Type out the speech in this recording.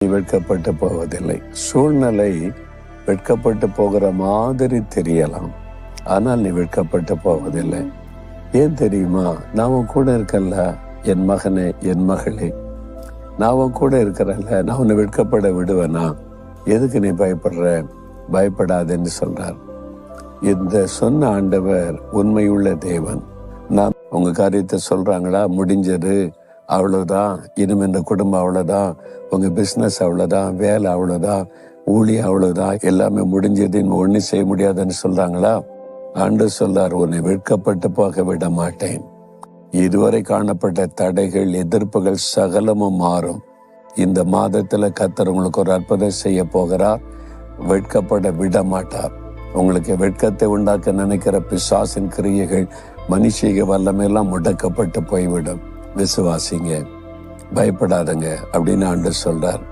வெட்கப்பட்டு போவதில்லை. சூழ்நிலை வெட்கப்பட்டு போகிற மாதிரி தெரியலாம், ஆனால் நீ வெட்கப்பட்டு போவதில்லை. ஏன் தெரியுமா? நான் உன் கூட இருக்கல என் மகனே, என் மகளே, நான் உன் கூட இருக்கிறல்ல, நான் உன்னை வெட்கப்பட விடுவேனா? எதுக்கு நீ பயப்படுற? பயப்படாதுன்னு சொல்றார். இந்த சொன்ன ஆண்டவர் உண்மையுள்ள தேவன். நான் உங்க காரியத்தை சொல்றாங்களா, முடிஞ்சது, அவ்வளவுதான், இனிமே இந்த குடும்பம் அவ்வளவுதான், உங்க பிசினஸ் அவ்வளவுதான், வேலை அவ்வளவுதான், ஊழியம் அவ்வளவுதான், எல்லாமே முடிஞ்சதுன்னு ஒண்ணு செய்ய முடியாதுன்னு சொல்றாங்களா? ஆண்டவர் சொல்றார், உன்னை வெட்கப்பட்டு போக விட மாட்டேன். இதுவரை காணப்பட்ட தடைகள், எதிர்ப்புகள் சகலமும் மாறும். இந்த மாதத்துல கர்த்தர் உங்களுக்கு ஒரு அற்புதம் செய்ய போகிறார். வெட்கப்பட விட மாட்டார். உங்களுக்கு வெட்கத்தை உண்டாக்க நினைக்கிற பிசாசின் கிரியைகள், மனுஷிக வல்லமையெல்லாம் முடக்கப்பட்டு போய்விடும். விசுவாசிங்க, பயப்படாதங்க அப்படின்னு ஆண்டவர் சொல்றார்.